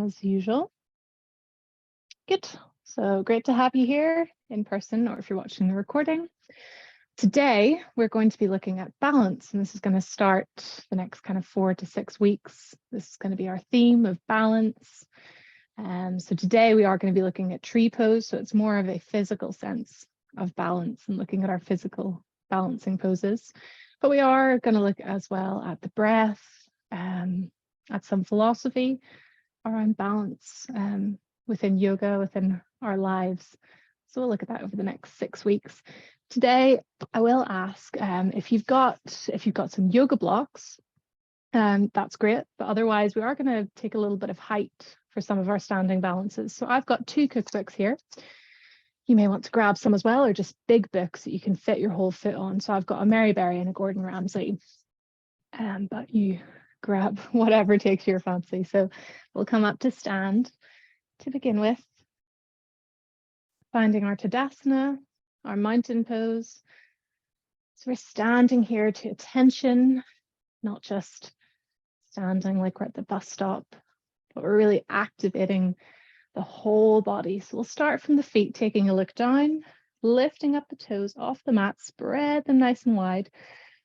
as usual. Good. So great to have you here in person, or if you're watching the recording. Today, we're going to be looking at balance, and this is going to start the next kind of 4 to 6 weeks. This is going to be our theme of balance. So today we are going to be looking at tree pose. So it's more of a physical sense of balance and looking at our physical balancing poses. But we are going to look as well at the breath, at some philosophy around balance within yoga, within our lives. So we'll look at that over the next 6 weeks. Today, I will ask if you've got some yoga blocks, that's great. But otherwise, we are going to take a little bit of height for some of our standing balances. So I've got 2 cookbooks here. You may want to grab some as well, or just big books that you can fit your whole foot on. So I've got a Mary Berry and a Gordon Ramsay, but you grab whatever takes your fancy. So we'll come up to stand to begin with, finding our Tadasana, our mountain pose. So we're standing here to attention, not just standing like we're at the bus stop, but we're really activating the whole body. So we'll start from the feet, taking a look down, lifting up the toes off the mat, spread them nice and wide,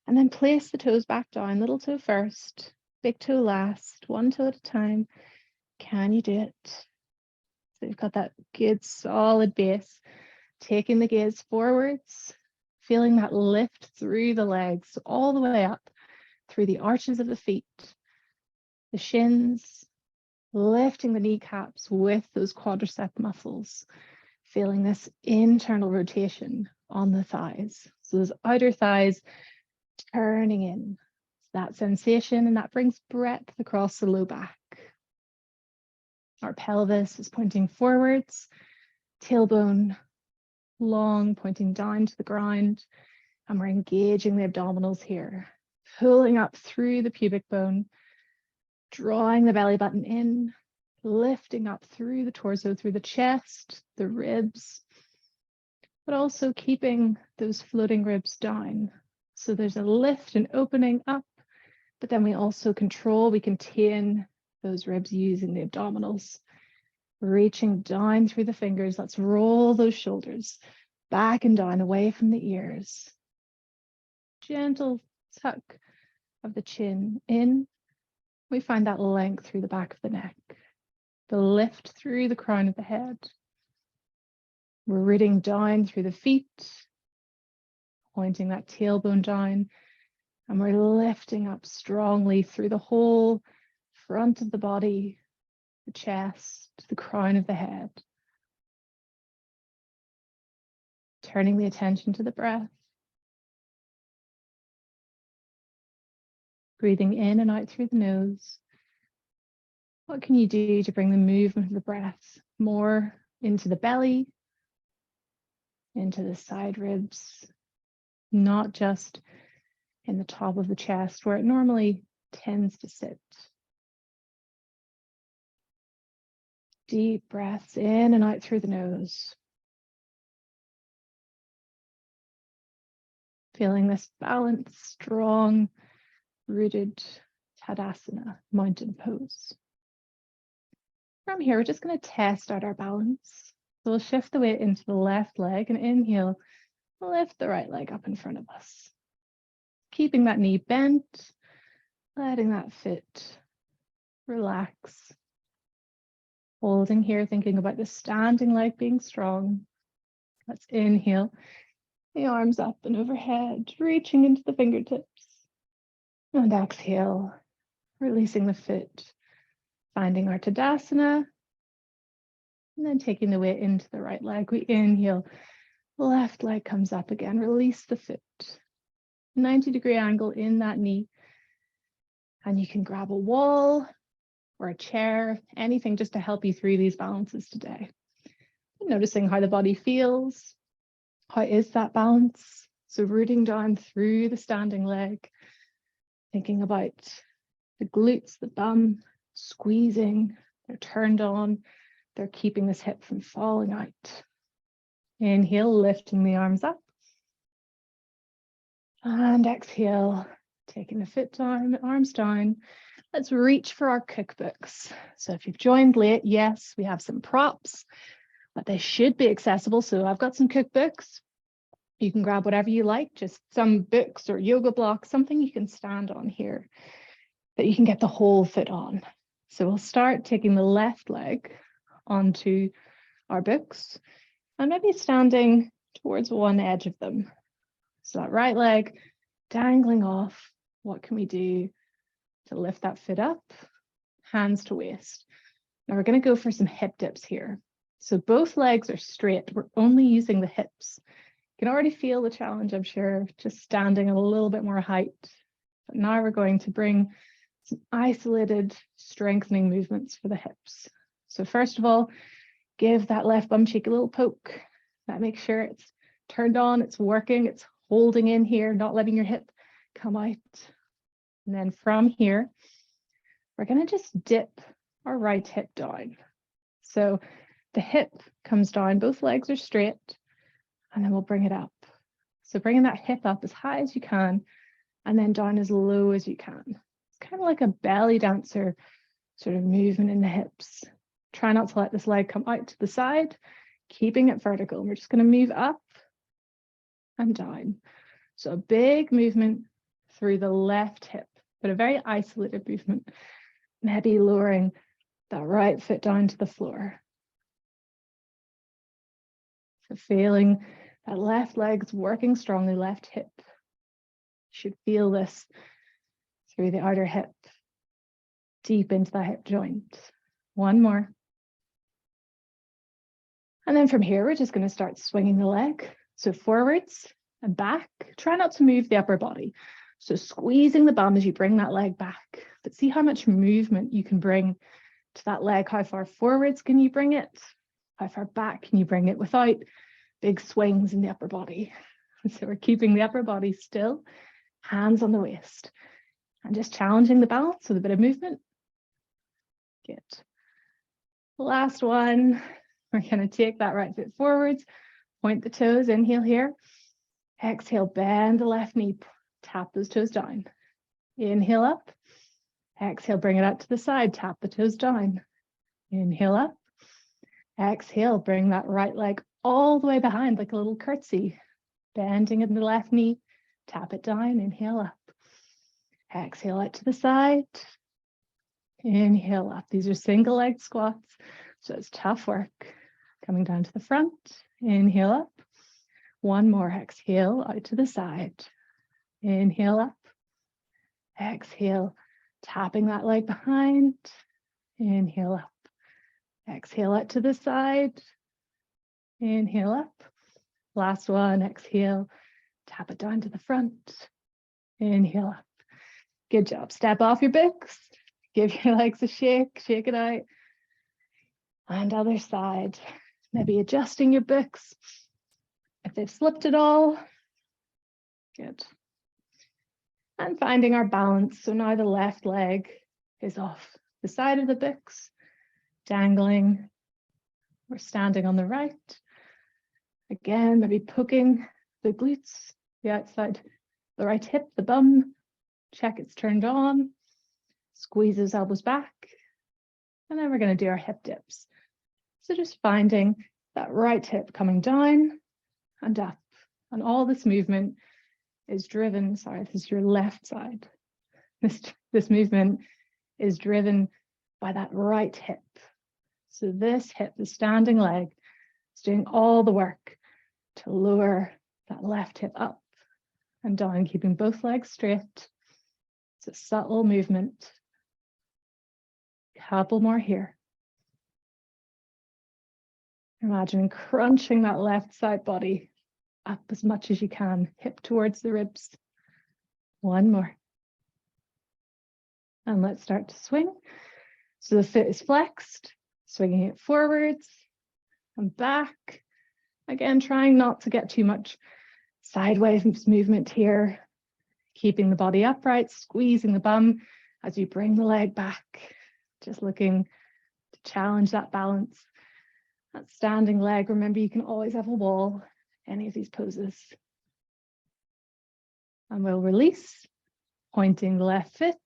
and then place the toes back down, little toe first, big toe last, one toe at a time. Can you do it? So you've got that good solid base, taking the gaze forwards, feeling that lift through the legs, all the way up through the arches of the feet, the shins, lifting the kneecaps with those quadricep muscles, feeling this internal rotation on the thighs. So those outer thighs turning in, that sensation, and that brings breadth across the low back. Our pelvis is pointing forwards, tailbone long, pointing down to the ground, and we're engaging the abdominals here, pulling up through the pubic bone, drawing the belly button in, lifting up through the torso, through the chest, the ribs, but also keeping those floating ribs down. So there's a lift and opening up, but then we also we contain those ribs using the abdominals, reaching down through the fingers. Let's roll those shoulders back and down, away from the ears. Gentle tuck of the chin in. We find that length through the back of the neck, the lift through the crown of the head. We're rooting down through the feet, pointing that tailbone down, and we're lifting up strongly through the whole front of the body, the chest, the crown of the head. Turning the attention to the breath. Breathing in and out through the nose. What can you do to bring the movement of the breath more into the belly, into the side ribs, not just in the top of the chest where it normally tends to sit? Deep breaths in and out through the nose. Feeling this balanced, strong, rooted Tadasana, mountain pose. From here, we're just going to test out our balance. So we'll shift the weight into the left leg and inhale, lift the right leg up in front of us. Keeping that knee bent, letting that foot relax. Holding here, thinking about the standing leg being strong. Let's inhale, the arms up and overhead, reaching into the fingertips. And exhale, releasing the foot, finding our Tadasana, and then taking the weight into the right leg. We inhale, left leg comes up again, release the foot. 90-degree angle in that knee. And you can grab a wall or a chair, anything just to help you through these balances today. Noticing how the body feels. How is that balance? So rooting down through the standing leg, thinking about the glutes, the bum, squeezing, they're turned on, they're keeping this hip from falling out. Inhale, lifting the arms up. And exhale, taking the foot down, arms down, Let's reach for our cookbooks. So if you've joined late, yes, we have some props, but they should be accessible. So I've got some cookbooks. You can grab whatever you like, just some books or yoga blocks, something you can stand on here that you can get the whole foot on. So we'll start taking the left leg onto our books and maybe standing towards one edge of them. So that right leg dangling off. What can we do to lift that foot up? Hands to waist. Now we're going to go for some hip dips here. So both legs are straight. We're only using the hips. You can already feel the challenge, I'm sure, just standing at a little bit more height. But now we're going to bring some isolated strengthening movements for the hips. So first of all, give that left bum cheek a little poke. That makes sure it's turned on, it's working, it's holding in here, not letting your hip come out. And then from here, we're going to just dip our right hip down. So the hip comes down, both legs are straight, and then we'll bring it up. So bringing that hip up as high as you can, and then down as low as you can. It's kind of like a belly dancer sort of movement in the hips. Try not to let this leg come out to the side, keeping it vertical. And we're just going to move up and down. So a big movement through the left hip, but a very isolated movement. Maybe lowering that right foot down to the floor. So feeling that left leg's working strongly, left hip. Should feel this through the outer hip, deep into the hip joint. One more. And then from here, we're just going to start swinging the leg. So forwards and back. Try not to move the upper body. So squeezing the bum as you bring that leg back. But see how much movement you can bring to that leg. How far forwards can you bring it? How far back can you bring it without big swings in the upper body? So we're keeping the upper body still, hands on the waist, and just challenging the balance with a bit of movement. Good. Last one. We're going to take that right foot forwards, point the toes, inhale here. Exhale, bend the left knee, tap those toes down. Inhale up. Exhale, bring it out to the side, tap the toes down. Inhale up. Exhale, bring that right leg all the way behind like a little curtsy. Bending in the left knee, tap it down, inhale up. Exhale out to the side. Inhale up. These are single leg squats, so it's tough work. Coming down to the front, inhale up. One more, exhale out to the side. Inhale up. Exhale, tapping that leg behind. Inhale up. Exhale out to the side. Inhale up. Last one, exhale, tap it down to the front. Inhale up. Good job. Step off your books. Give your legs a shake it out. And other side. Maybe adjusting your books if they've slipped at all. Good. And finding our balance. So now the left leg is off the side of the books, dangling. We're standing on the right. Again, maybe poking the glutes, the outside, the right hip, the bum. Check it's turned on. Squeeze those elbows back. And then we're going to do our hip dips. So just finding that right hip coming down and up. And all this movement is driven, sorry, this is your left side. This movement is driven by that right hip. So this hip, the standing leg, is doing all the work to lower that left hip up and down, keeping both legs straight. It's a subtle movement. Couple more here. Imagine crunching that left side body up as much as you can, hip towards the ribs. One more. And let's start to swing. So the foot is flexed, swinging it forwards and back. Again, trying not to get too much sideways movement here. Keeping the body upright, squeezing the bum as you bring the leg back. Just looking to challenge that balance. That standing leg, remember you can always have a wall, any of these poses. And we'll release, pointing the left foot,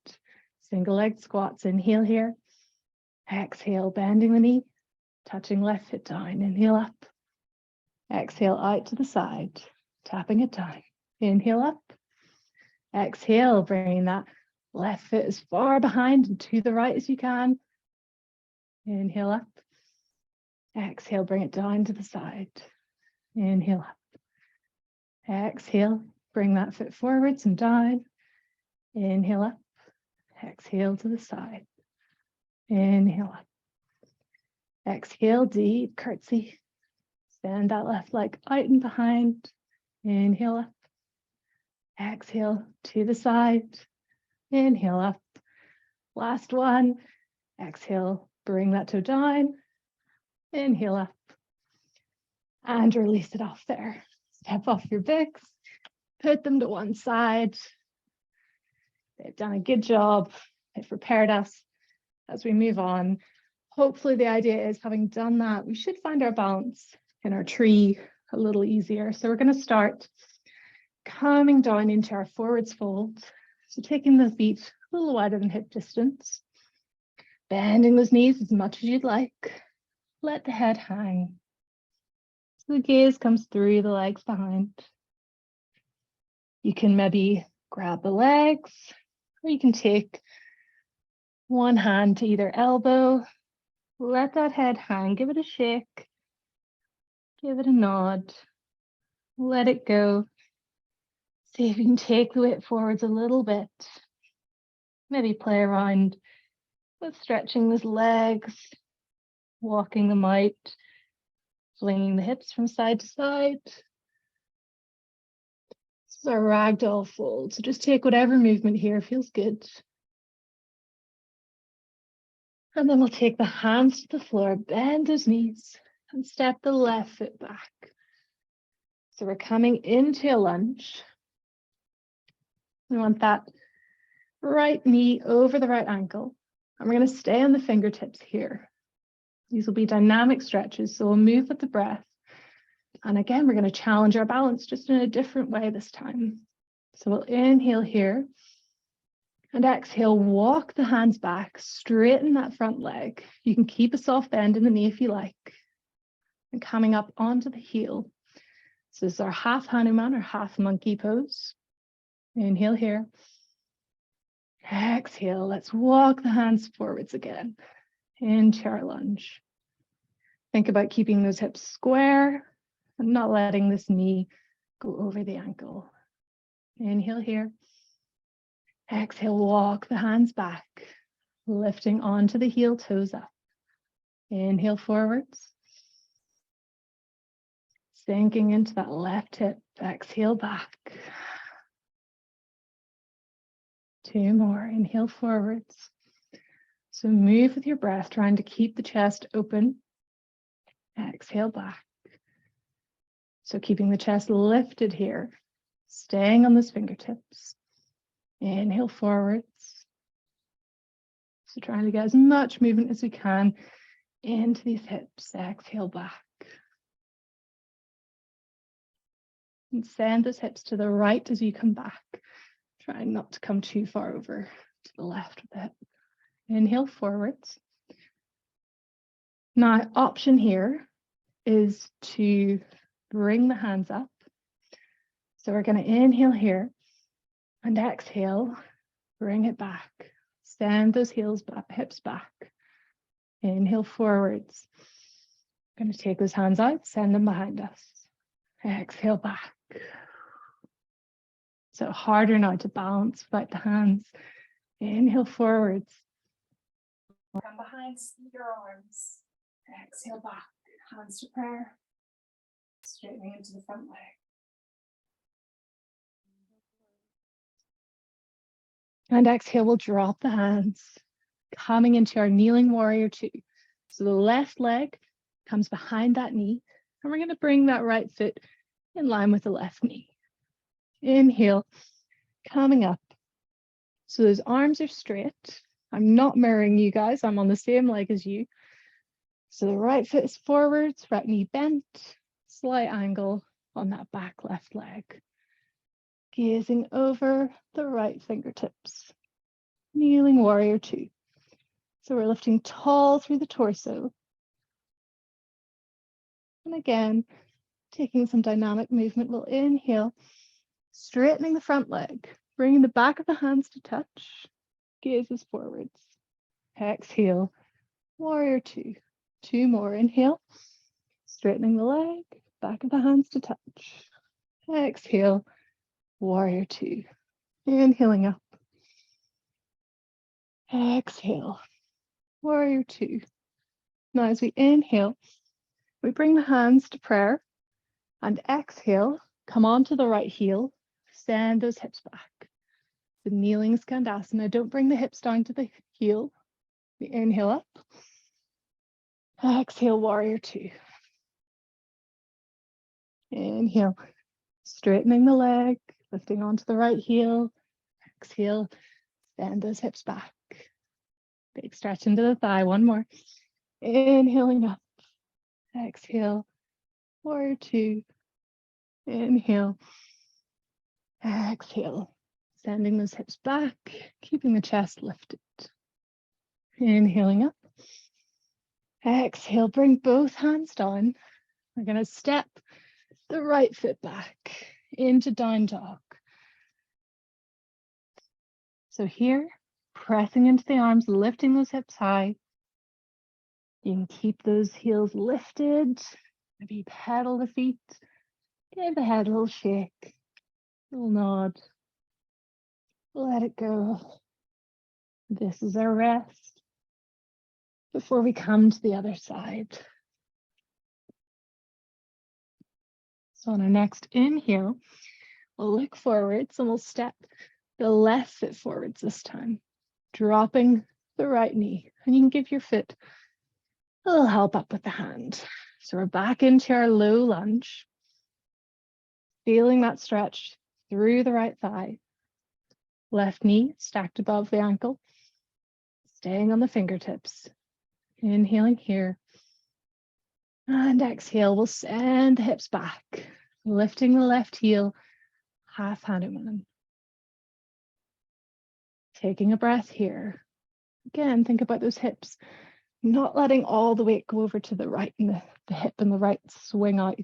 Single leg squats, inhale here. Exhale, bending the knee, touching left foot down, inhale up. Exhale out to the side, tapping it down. Inhale up. Exhale, bringing that left foot as far behind and to the right as you can. Inhale up. Exhale, bring it down to the side. Inhale up. Exhale, bring that foot forwards and down. Inhale up. Exhale to the side. Inhale up. Exhale, deep curtsy. Send that left leg out and behind. Inhale up. Exhale to the side. Inhale up. Last one. Exhale, bring that toe down. Inhale up. And release it off there. Step off your bigs. Put them to one side. They've done a good job. They've prepared us as we move on. Hopefully the idea is, having done that, we should find our balance in our tree a little easier. So we're going to start coming down into our forwards fold. So taking the feet a little wider than hip distance. Bending those knees as much as you'd like. Let the head hang. So the gaze comes through the legs behind. You can maybe grab the legs, or you can take one hand to either elbow. Let that head hang. Give it a shake. Give it a nod. Let it go. See if you can take the weight forwards a little bit. Maybe play around with stretching those legs, walking them out, flinging the hips from side to side. This is our ragdoll fold. So just take whatever movement here feels good. And then we'll take the hands to the floor, bend those knees, and step the left foot back. So we're coming into a lunge. We want that right knee over the right ankle. And we're going to stay on the fingertips here. These will be dynamic stretches, so we'll move with the breath. And again, we're going to challenge our balance just in a different way this time. So we'll inhale here. And exhale, walk the hands back, straighten that front leg. You can keep a soft bend in the knee if you like. And coming up onto the heel. So this is our half Hanuman or half monkey pose. Inhale here. Exhale, let's walk the hands forwards again into our lunge. Think about keeping those hips square and not letting this knee go over the ankle. Inhale here. Exhale, walk the hands back, lifting onto the heel, toes up. Inhale forwards. Sinking into that left hip, exhale back. 2 more, inhale forwards. So move with your breath, trying to keep the chest open. Exhale back. So keeping the chest lifted here, staying on those fingertips. Inhale forwards. So trying to get as much movement as we can into these hips. Exhale back. And send those hips to the right as you come back. Trying not to come too far over to the left with the hip. Inhale forwards. Now, option here is to bring the hands up. So we're going to inhale here and exhale, bring it back. Send those hips back. Inhale forwards. Going to take those hands out, send them behind us. Exhale back. So harder now to balance without the hands. Inhale forwards. Come behind, spread your arms. Exhale back. Hands to prayer. Straightening into the front leg. And exhale, we'll drop the hands. Coming into our kneeling warrior 2. So the left leg comes behind that knee. And we're going to bring that right foot in line with the left knee. Inhale, coming up. So those arms are straight. I'm not mirroring you guys. I'm on the same leg as you. So the right foot is forwards, right knee bent, slight angle on that back left leg. Gazing over the right fingertips. Kneeling warrior two. So we're lifting tall through the torso. And again, taking some dynamic movement, we'll inhale, straightening the front leg, bringing the back of the hands to touch, gazes forwards. Exhale, warrior two. Two more, inhale, straightening the leg, back of the hands to touch. Exhale, warrior two. Inhaling up. Exhale, warrior two. Now as we inhale, we bring the hands to prayer, and exhale, come onto the right heel, send those hips back. The kneeling skandasana, don't bring the hips down to the heel. We inhale up. Exhale, warrior two. Inhale, straightening the leg, lifting onto the right heel. Exhale, send those hips back. Big stretch into the thigh, one more. Inhaling up. Exhale, warrior two. Inhale. Exhale, sending those hips back, keeping the chest lifted. Inhaling up. Exhale, bring both hands down. We're going to step the right foot back into down dog. So here, pressing into the arms, lifting those hips high. You can keep those heels lifted. Maybe pedal the feet. Give the head a little shake, a little nod. Let it go. This is our rest before we come to the other side. So on our next inhale, we'll look forwards and we'll step the left foot forwards this time, dropping the right knee. And you can give your foot a little help up with the hand. So we're back into our low lunge, feeling that stretch through the right thigh. Left knee stacked above the ankle, staying on the fingertips. Inhaling here. And exhale, we'll send the hips back, lifting the left heel, half Hanuman. Taking a breath here. Again, think about those hips, not letting all the weight go over to the right and the hip and the right swing out.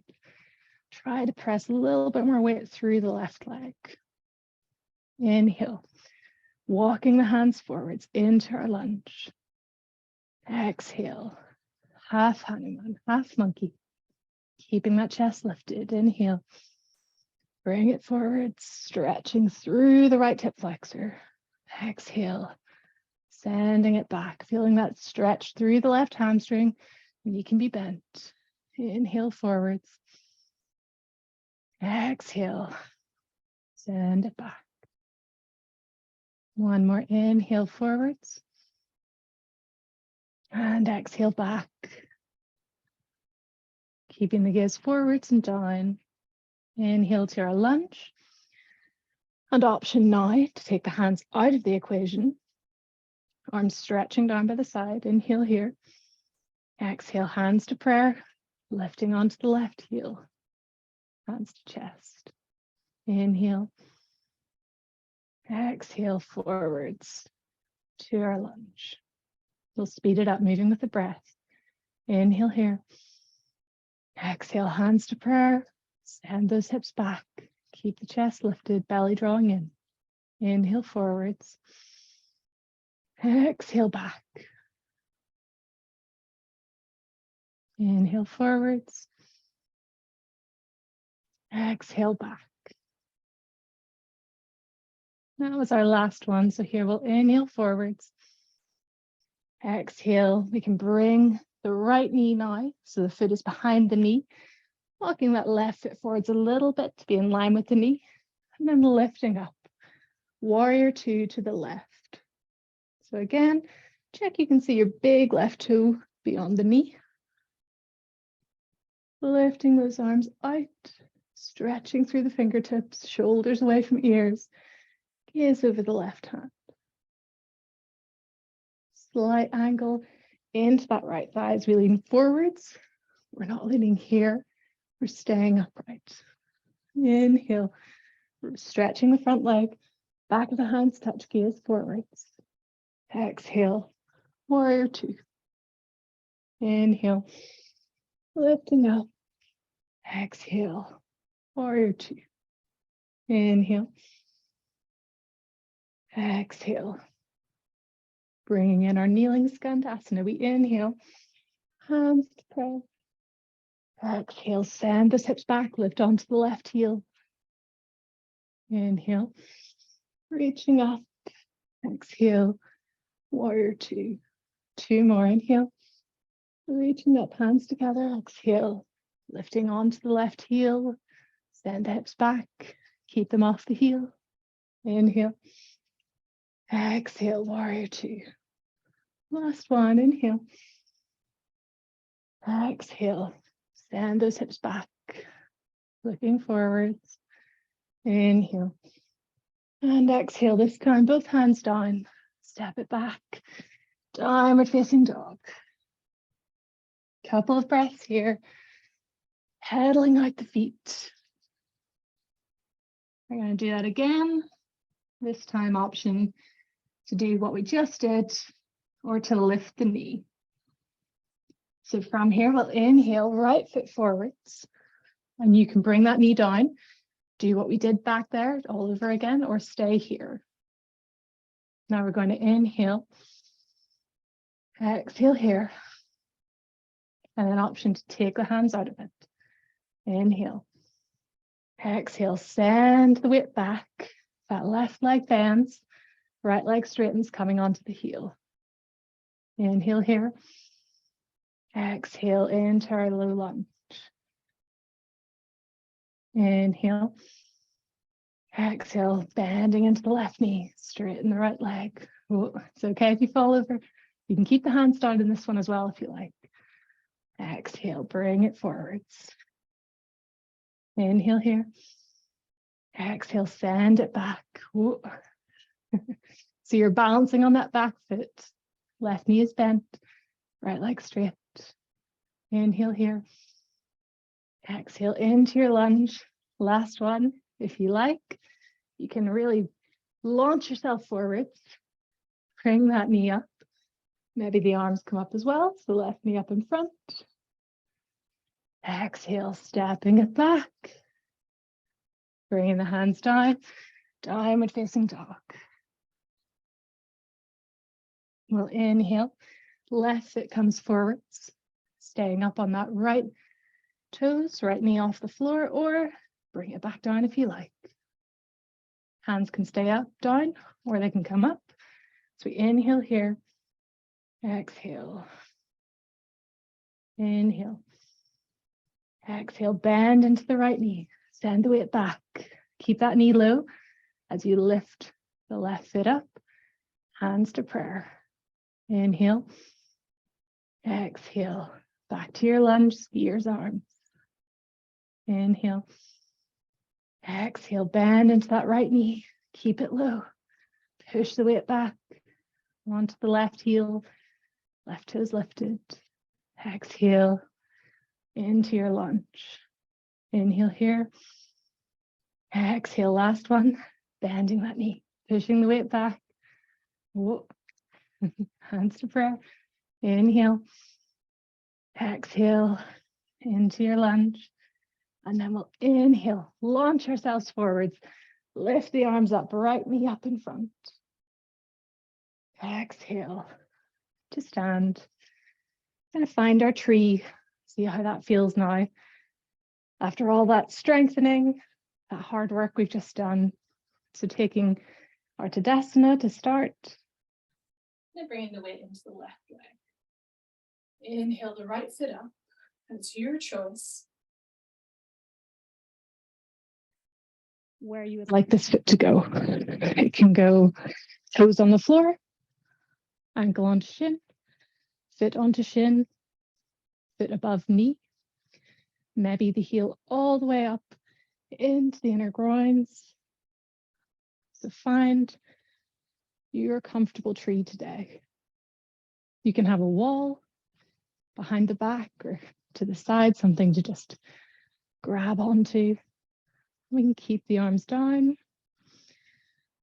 Try to press a little bit more weight through the left leg. Inhale, walking the hands forwards into our lunge. Exhale, half Hanuman, half monkey. Keeping that chest lifted. Inhale, bring it forward, stretching through the right hip flexor. Exhale, sending it back, feeling that stretch through the left hamstring. You can be bent. Inhale forwards. Exhale, send it back. One more inhale forwards. And exhale back. Keeping the gaze forwards and down. Inhale to our lunge. And option now to take the hands out of the equation. Arms stretching down by the side. Inhale here. Exhale, hands to prayer. Lifting onto the left heel. Hands to chest. Inhale. Exhale forwards to our lunge. We'll speed it up, moving with the breath. Inhale here. Exhale, hands to prayer. Send those hips back. Keep the chest lifted, belly drawing in. Inhale forwards. Exhale back. Inhale forwards. Exhale back. That was our last one. So here we'll inhale forwards. Exhale. We can bring the right knee now. So the foot is behind the knee. Walking that left foot forwards a little bit to be in line with the knee. And then lifting up. Warrior two to the left. So again, check you can see your big left toe beyond the knee. Lifting those arms out. Stretching through the fingertips. Shoulders away from ears. Gaze over the left hand. Slight angle into that right thigh as we lean forwards. We're not leaning here. We're staying upright. Inhale. We're stretching the front leg. Back of the hands touch, gaze forwards. Exhale, warrior two. Inhale, lifting up. Exhale, warrior two. Inhale. Exhale. Bringing in our kneeling skandasana. We inhale, hands to prayer. Exhale, send the hips back, lift onto the left heel. Inhale, reaching up. Exhale, warrior two. Two more, inhale. Reaching up, hands together. Exhale, lifting onto the left heel. Send the hips back, keep them off the heel. Inhale. Exhale, warrior two. Last one, inhale. Exhale, send those hips back, looking forwards. Inhale. And exhale, this time, both hands down. Step it back. Downward facing dog. Couple of breaths here. Pedaling out the feet. We're going to do that again. This time option to do what we just did or to lift the knee. So from here, we'll inhale, right foot forwards. And you can bring that knee down. Do what we did back there all over again or stay here. Now we're going to inhale. Exhale here. And an option to take the hands out of it. Inhale. Exhale, send the weight back. That left leg bends, right leg straightens, coming onto the heel. Inhale here. Exhale into our low lunge. Inhale. Exhale, bending into the left knee, straighten the right leg. Oh, it's okay if you fall over. You can keep the hands down in this one as well if you like. Exhale, bring it forwards. Inhale here. Exhale, send it back. Whoa. So you're balancing on that back foot. Left knee is bent, right leg straight. Inhale here. Exhale into your lunge. Last one, if you like. You can really launch yourself forwards. Bring that knee up. Maybe the arms come up as well. So left knee up in front. Exhale, stepping it back. Bringing the hands down. Downward facing dog. We'll inhale. Left foot comes forwards. Staying up on that right toes, right knee off the floor, or bring it back down if you like. Hands can stay up, down, or they can come up. So we inhale here. Exhale. Inhale. Exhale, bend into the right knee. Send the weight back. Keep that knee low as you lift the left foot up. Hands to prayer. Inhale. Exhale. Back to your lunge, skiers arms. Inhale. Exhale, bend into that right knee. Keep it low. Push the weight back onto the left heel. Left toes lifted. Exhale into your lunge. Inhale here. Exhale, last one. Bending that knee. Pushing the weight back. Whoa. Hands to prayer. Inhale. Exhale into your lunge. And then we'll inhale, launch ourselves forwards, lift the arms up, right knee up in front. Exhale to stand. Gonna find our tree, see how that feels now. After all that strengthening, that hard work we've just done. So taking our Tadasana to start. And bringing the weight into the left leg. Inhale the right foot up. It's your choice. Where you would like this foot to go. It can go toes on the floor, ankle onto shin, foot onto shin, foot above knee, maybe the heel all the way up into the inner groins. So find your comfortable tree today. You can have a wall behind the back or to the side, something to just grab onto. We can keep the arms down,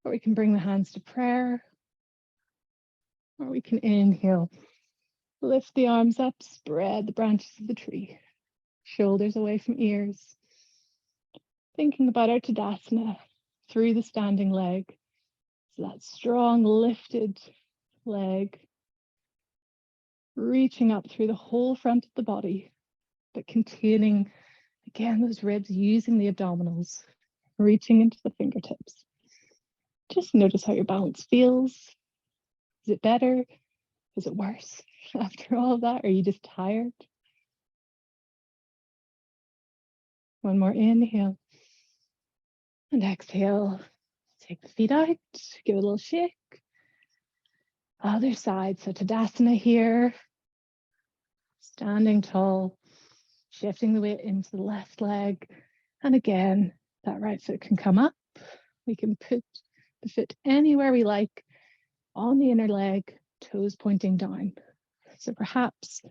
or we can bring the hands to prayer. Or we can inhale, lift the arms up, spread the branches of the tree, shoulders away from ears. Thinking about our Tadasana through the standing leg. So that strong lifted leg, reaching up through the whole front of the body, but containing, again, those ribs, using the abdominals, reaching into the fingertips. Just notice how your balance feels. Is it better? Is it worse after all of that? Are you just tired? One more inhale. And exhale. Take the feet out, give it a little shake. Other side, so Tadasana here. Standing tall, shifting the weight into the left leg. And again, that right foot can come up. We can put the foot anywhere we like on the inner leg, toes pointing down. So perhaps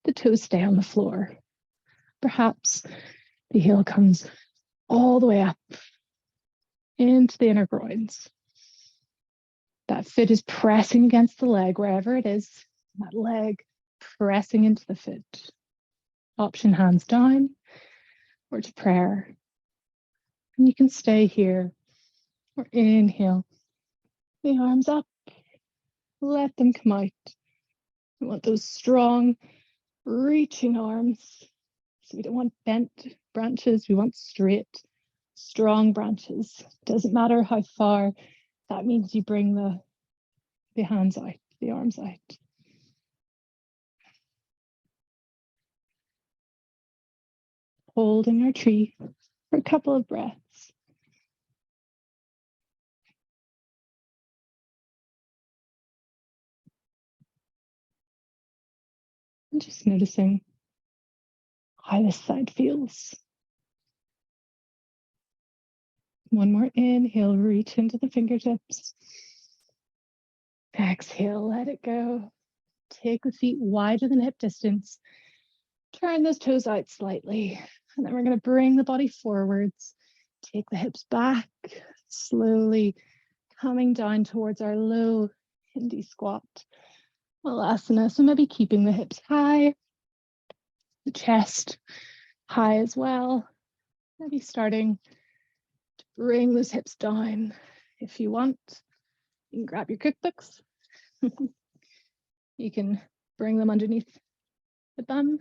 the toes stay on the floor. Perhaps the heel comes all the way up into the inner groins. That foot is pressing against the leg, wherever it is. That leg pressing into the foot. Option hands down or to prayer. And you can stay here or inhale. The arms up. Let them come out. We want those strong, reaching arms. So we don't want bent branches. We want straight, strong branches. Doesn't matter how far. That means you bring the hands out, the arms out. Holding our tree for a couple of breaths. And just noticing how this side feels. One more inhale, reach into the fingertips. Exhale, let it go. Take the feet wider than hip distance. Turn those toes out slightly. And then we're going to bring the body forwards. Take the hips back, slowly coming down towards our low Hindi squat. Malasana, so maybe keeping the hips high, the chest high as well. Maybe starting to bring those hips down. If you want, you can grab your cookbooks. You can bring them underneath the bum.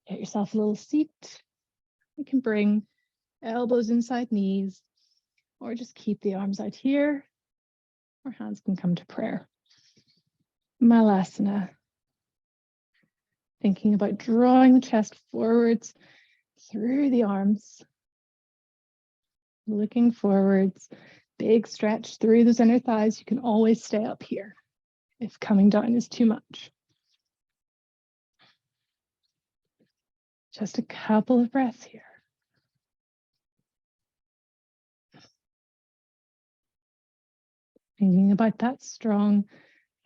Get yourself a little seat. You can bring elbows inside knees, or just keep the arms out here, or hands can come to prayer. Malasana. Thinking about drawing the chest forwards through the arms. Looking forwards, big stretch through those inner thighs. You can always stay up here if coming down is too much. Just a couple of breaths here. Thinking about that strong,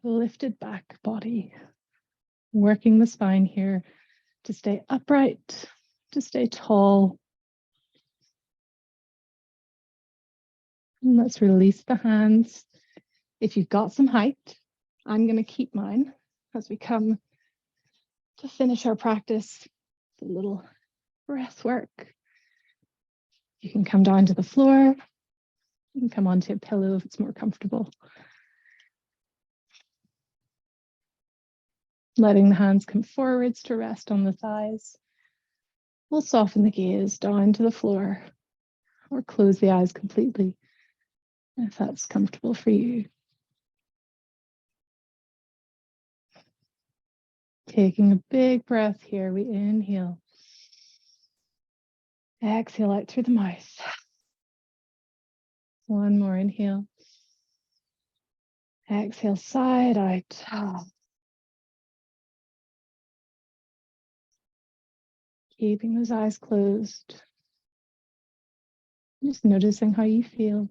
lifted back body. Working the spine here to stay upright, to stay tall. And let's release the hands. If you've got some height, I'm going to keep mine as we come to finish our practice. A little breath work. You can come down to the floor. You can come onto a pillow if it's more comfortable. Letting the hands come forwards to rest on the thighs. We'll soften the gaze down to the floor or close the eyes completely if that's comfortable for you. Taking a big breath here, we inhale. Exhale out through the mouth. One more inhale. Exhale, side out. Keeping those eyes closed. Just noticing how you feel.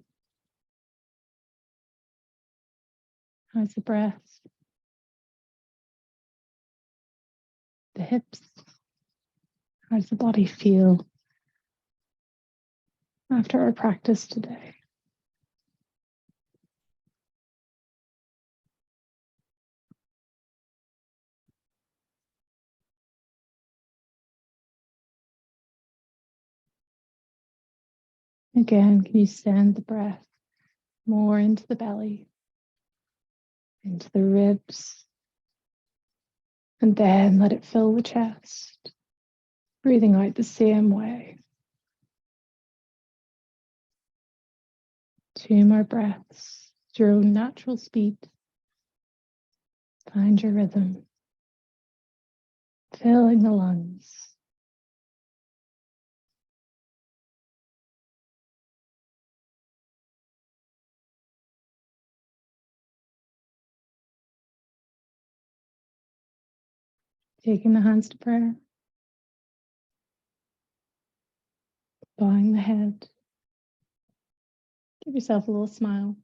How's the breath? The hips? How does the body feel after our practice today? Again, can you send the breath more into the belly, into the ribs, and then let it fill the chest, breathing out the same way. 2 more breaths at your own natural speed. Find your rhythm, filling the lungs. Taking the hands to prayer, bowing the head. Give yourself a little smile.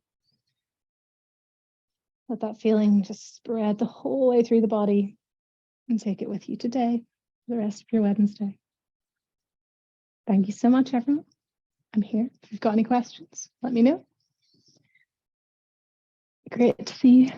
Let that feeling just spread the whole way through the body and take it with you today, for the rest of your Wednesday. Thank you so much, everyone. I'm here. If you've got any questions, let me know. Great to see you.